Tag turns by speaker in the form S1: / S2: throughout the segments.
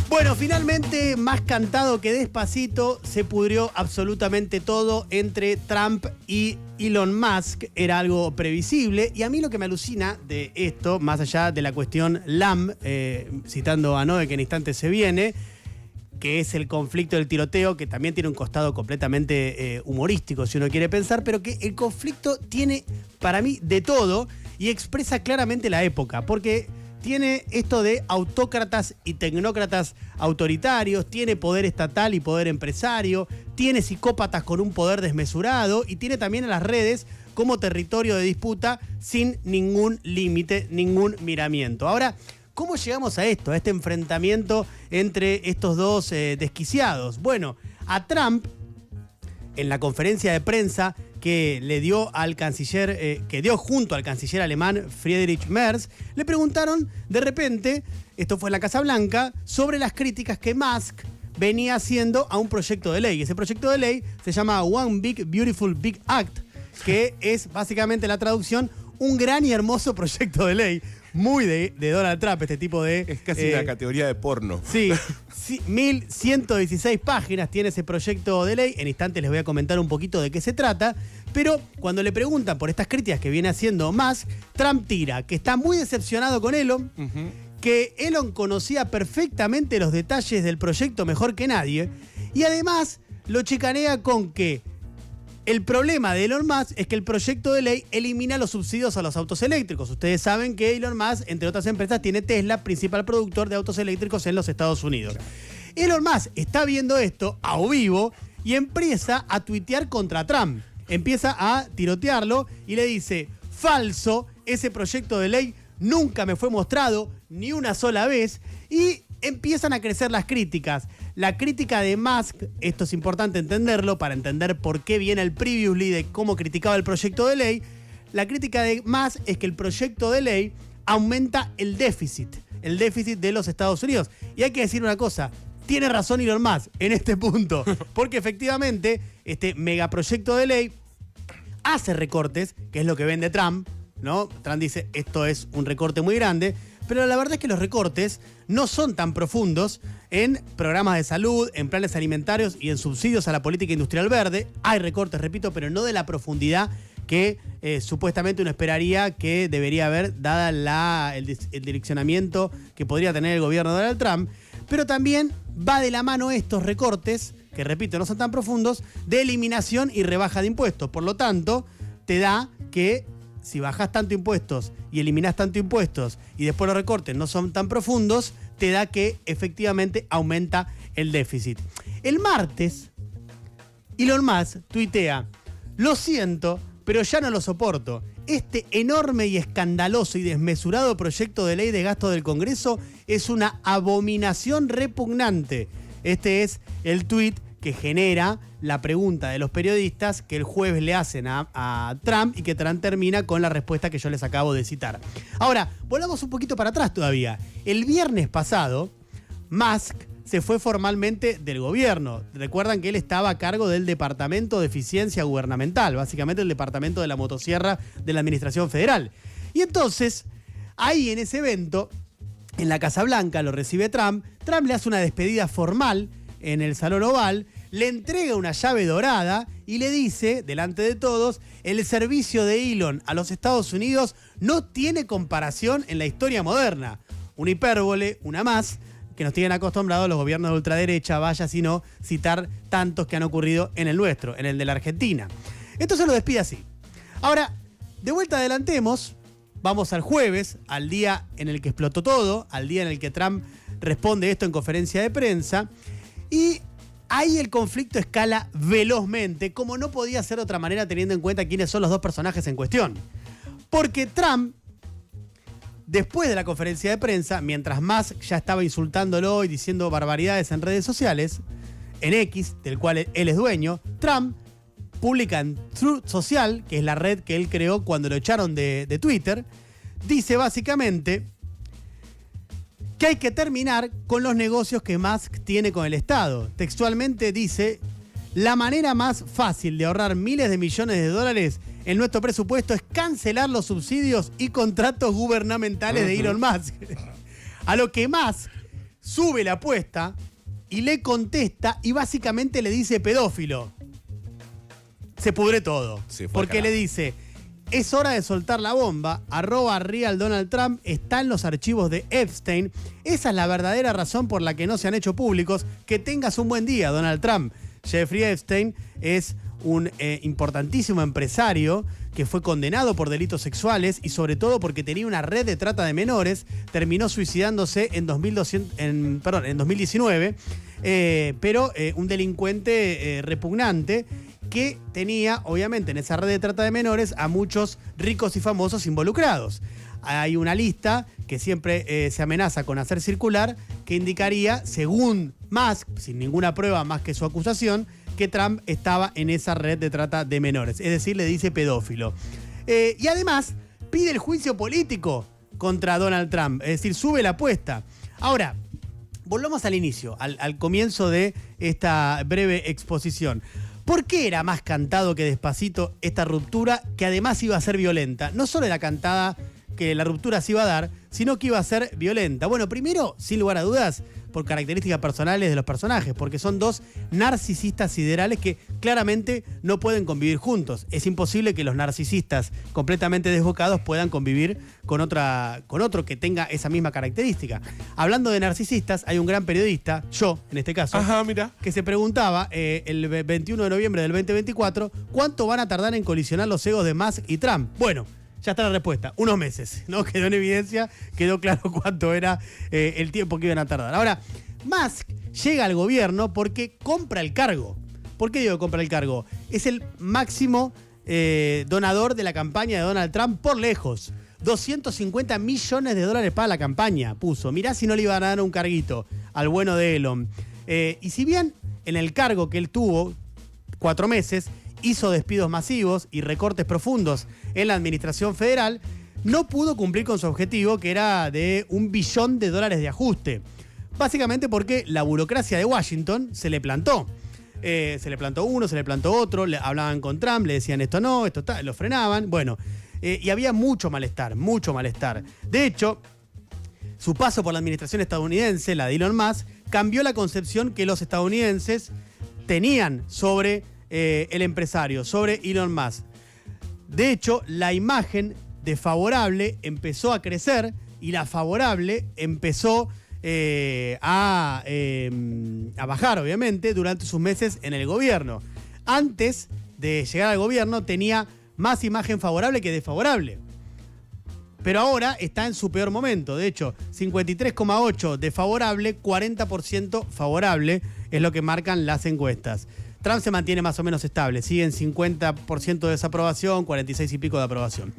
S1: Bueno, finalmente, más cantado que despacito, se pudrió absolutamente todo entre Trump y Elon Musk. Era algo previsible. Y a mí lo que me alucina de esto, más allá de la cuestión LAM, citando a Noé que en instantes se viene, que es el conflicto del tiroteo, que también tiene un costado completamente humorístico, si uno quiere pensar, pero que el conflicto tiene, para mí, de todo y expresa claramente la época, porque tiene esto de autócratas y tecnócratas autoritarios, tiene poder estatal y poder empresario, tiene psicópatas con un poder desmesurado y tiene también a las redes como territorio de disputa sin ningún límite, ningún miramiento. Ahora, ¿cómo llegamos a esto, a este enfrentamiento entre estos dos desquiciados? Bueno, a Trump, en la conferencia de prensa que le dio al canciller, que dio junto al canciller alemán Friedrich Merz, le preguntaron de repente, esto fue en la Casa Blanca, sobre las críticas que Musk venía haciendo a un proyecto de ley. Ese proyecto de ley se llama One Big Beautiful Big Act, que es básicamente la traducción, un gran y hermoso proyecto de ley. Muy de Donald Trump, este tipo de...
S2: Es casi la categoría de porno.
S1: Sí, 1116 páginas tiene ese proyecto de ley. En instantes les voy a comentar un poquito de qué se trata. Pero cuando le preguntan por estas críticas que viene haciendo Musk, Trump tira que está muy decepcionado con Elon, que Elon conocía perfectamente los detalles del proyecto mejor que nadie, y además lo chicanea con que el problema de Elon Musk es que el proyecto de ley elimina los subsidios a los autos eléctricos. Ustedes saben que Elon Musk, entre otras empresas, tiene Tesla, principal productor de autos eléctricos en los Estados Unidos. Elon Musk está viendo esto a vivo y empieza a tuitear contra Trump. Empieza a tirotearlo y le dice, falso, ese proyecto de ley nunca me fue mostrado ni una sola vez, y empiezan a crecer las críticas. La crítica de Musk, esto es importante entenderlo para entender por qué viene el previously de cómo criticaba el proyecto de ley. La crítica de Musk es que el proyecto de ley aumenta el déficit de los Estados Unidos. Y hay que decir una cosa, tiene razón Elon Musk en este punto, porque efectivamente este megaproyecto de ley hace recortes, que es lo que vende Trump, ¿no? Trump dice, esto es un recorte muy grande, pero la verdad es que los recortes no son tan profundos en programas de salud, en planes alimentarios y en subsidios a la política industrial verde. Hay recortes, repito, pero no de la profundidad que supuestamente uno esperaría que debería haber, dada el direccionamiento que podría tener el gobierno de Donald Trump. Pero también va de la mano estos recortes, que repito, no son tan profundos, de eliminación y rebaja de impuestos. Por lo tanto, te da que si bajás tanto impuestos y eliminás tanto impuestos y después los recortes no son tan profundos, te da que efectivamente aumenta el déficit. El martes, Elon Musk tuitea, lo siento, pero ya no lo soporto. Este enorme y escandaloso y desmesurado proyecto de ley de gasto del Congreso es una abominación repugnante. Este es el tuit que genera la pregunta de los periodistas que el jueves le hacen a Trump y que Trump termina con la respuesta que yo les acabo de citar. Ahora, volvamos un poquito para atrás todavía. El viernes pasado, Musk se fue formalmente del gobierno. Recuerdan que él estaba a cargo del Departamento de Eficiencia Gubernamental, básicamente el departamento de la motosierra de la Administración Federal. Y entonces, ahí en ese evento, en la Casa Blanca, lo recibe Trump. Trump le hace una despedida formal en el Salón Oval, le entrega una llave dorada y le dice, delante de todos, el servicio de Elon a los Estados Unidos no tiene comparación en la historia moderna. Una hipérbole, una más, que nos tienen acostumbrados los gobiernos de ultraderecha, vaya sino citar tantos que han ocurrido en el nuestro, en el de la Argentina. Entonces lo despide así. Ahora, de vuelta adelantemos, vamos al jueves, al día en el que explotó todo, al día en el que Trump responde esto en conferencia de prensa, y ahí el conflicto escala velozmente, como no podía ser de otra manera teniendo en cuenta quiénes son los dos personajes en cuestión. Porque Trump, después de la conferencia de prensa, mientras Musk ya estaba insultándolo y diciendo barbaridades en redes sociales, en X, del cual él es dueño, Trump publica en Truth Social, que es la red que él creó cuando lo echaron de Twitter, dice básicamente que hay que terminar con los negocios que Musk tiene con el Estado. Textualmente dice, la manera más fácil de ahorrar miles de millones de dólares en nuestro presupuesto es cancelar los subsidios y contratos gubernamentales de Elon Musk. A lo que Musk sube la apuesta y le contesta y básicamente le dice pedófilo. Se pudre todo. Porque le dice, es hora de soltar la bomba, @real Donald Trump está en los archivos de Epstein. Esa es la verdadera razón por la que no se han hecho públicos. Que tengas un buen día, Donald Trump. Jeffrey Epstein es un importantísimo empresario que fue condenado por delitos sexuales y sobre todo porque tenía una red de trata de menores. Terminó suicidándose en 2019, pero un delincuente repugnante que tenía, obviamente, en esa red de trata de menores a muchos ricos y famosos involucrados. Hay una lista que siempre se amenaza con hacer circular que indicaría, según Musk, sin ninguna prueba más que su acusación, que Trump estaba en esa red de trata de menores. Es decir, le dice pedófilo. Y además pide el juicio político contra Donald Trump. Es decir, sube la apuesta. Ahora, volvamos al inicio, al comienzo de esta breve exposición. ¿Por qué era más cantado que Despacito esta ruptura, que además iba a ser violenta? No solo era cantada que la ruptura se iba a dar, sino que iba a ser violenta. Bueno, primero, sin lugar a dudas, por características personales de los personajes, porque son dos narcisistas siderales que claramente no pueden convivir juntos. Es imposible que los narcisistas completamente desbocados puedan convivir con otro que tenga esa misma característica. Hablando de narcisistas, hay un gran periodista, yo en este caso, que se preguntaba el 21 de noviembre del 2024, ¿cuánto van a tardar en colisionar los egos de Musk y Trump? Bueno, ya está la respuesta, unos meses, ¿no? Quedó en evidencia, quedó claro cuánto era el tiempo que iban a tardar. Ahora, Musk llega al gobierno porque compra el cargo. ¿Por qué digo que compra el cargo? Es el máximo donador de la campaña de Donald Trump por lejos. 250 millones de dólares para la campaña puso. Mirá si no le iban a dar un carguito al bueno de Elon. Y si bien en el cargo que él tuvo, 4 meses, hizo despidos masivos y recortes profundos en la administración federal, no pudo cumplir con su objetivo, que era de $1 billón de ajuste. Básicamente porque la burocracia de Washington se le plantó. Se le plantó uno, se le plantó otro, le hablaban con Trump, le decían esto no, esto tal, lo frenaban. Bueno, y había mucho malestar, mucho malestar. De hecho, su paso por la administración estadounidense, la de Elon Musk, cambió la concepción que los estadounidenses tenían sobre el empresario, sobre Elon Musk. De hecho, la imagen de favorable empezó a crecer y la favorable empezó a bajar, obviamente, durante sus meses en el gobierno. Antes de llegar al gobierno tenía más imagen favorable que desfavorable. Pero ahora está en su peor momento. De hecho, 53,8% desfavorable, 40% favorable es lo que marcan las encuestas. Trump se mantiene más o menos estable, sigue en 50% de desaprobación, 46 y pico de aprobación.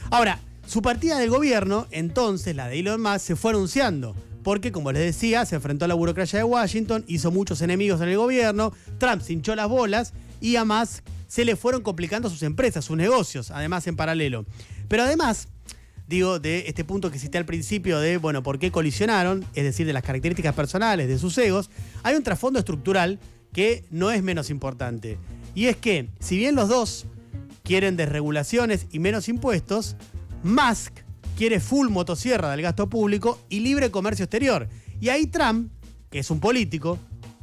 S1: Ahora, su partida del gobierno, entonces, la de Elon Musk, se fue anunciando, porque, como les decía, se enfrentó a la burocracia de Washington, hizo muchos enemigos en el gobierno, Trump se hinchó las bolas y a Musk se le fueron complicando sus empresas, sus negocios, además en paralelo. Pero además, digo, de este punto que cité al principio de, bueno, por qué colisionaron, es decir, de las características personales, de sus egos, hay un trasfondo estructural que no es menos importante. Y es que, si bien los dos quieren desregulaciones y menos impuestos, Musk quiere full motosierra del gasto público y libre comercio exterior. Y ahí Trump, que es un político,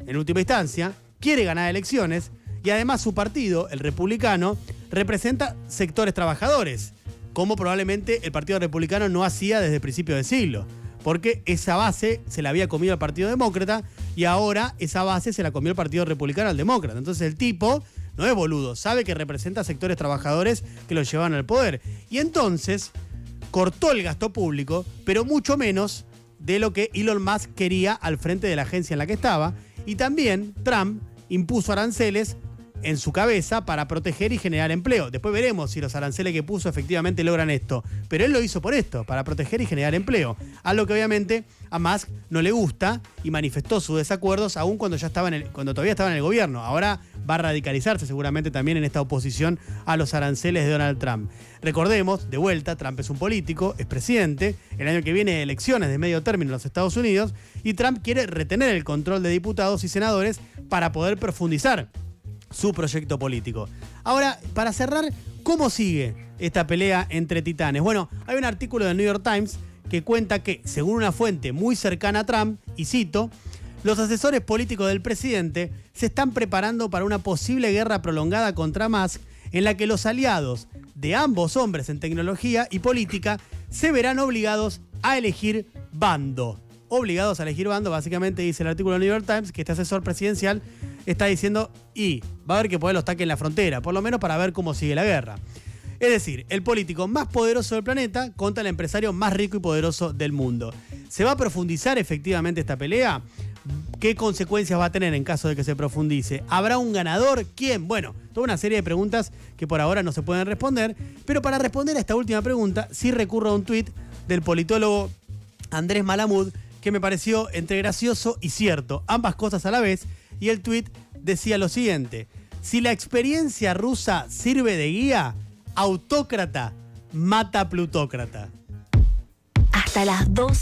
S1: en última instancia, quiere ganar elecciones y además su partido, el republicano, representa sectores trabajadores, como probablemente el Partido Republicano no hacía desde el principio del siglo. Porque esa base se la había comido el Partido Demócrata y ahora esa base se la comió el Partido Republicano al Demócrata. Entonces el tipo no es boludo, sabe que representa sectores trabajadores que lo llevan al poder. Y entonces cortó el gasto público, pero mucho menos de lo que Elon Musk quería al frente de la agencia en la que estaba. Y también Trump impuso aranceles en su cabeza para proteger y generar empleo. Después veremos si los aranceles que puso efectivamente logran esto. Pero él lo hizo por esto, para proteger y generar empleo. Algo que obviamente a Musk no le gusta y manifestó sus desacuerdos aún cuando todavía estaba en el gobierno. Ahora va a radicalizarse seguramente también en esta oposición a los aranceles de Donald Trump. Recordemos, de vuelta, Trump es un político, es presidente. El año que viene elecciones de medio término en los Estados Unidos y Trump quiere retener el control de diputados y senadores para poder profundizar su proyecto político. Ahora, para cerrar, ¿cómo sigue esta pelea entre titanes? Bueno, hay un artículo del New York Times que cuenta que, según una fuente muy cercana a Trump, y cito, los asesores políticos del presidente se están preparando para una posible guerra prolongada contra Musk, en la que los aliados de ambos hombres en tecnología y política se verán obligados a elegir bando. Obligados a elegir bando, básicamente dice el artículo del New York Times, que este asesor presidencial está diciendo, y va a haber que poner los tanques en la frontera, por lo menos para ver cómo sigue la guerra. Es decir, el político más poderoso del planeta contra el empresario más rico y poderoso del mundo. ¿Se va a profundizar efectivamente esta pelea? ¿Qué consecuencias va a tener en caso de que se profundice? ¿Habrá un ganador? ¿Quién? Bueno, toda una serie de preguntas que por ahora no se pueden responder, pero para responder a esta última pregunta sí recurro a un tuit del politólogo Andrés Malamud, que me pareció entre gracioso y cierto, ambas cosas a la vez, y el tuit decía lo siguiente: si la experiencia rusa sirve de guía, autócrata mata plutócrata.
S3: Hasta las 12.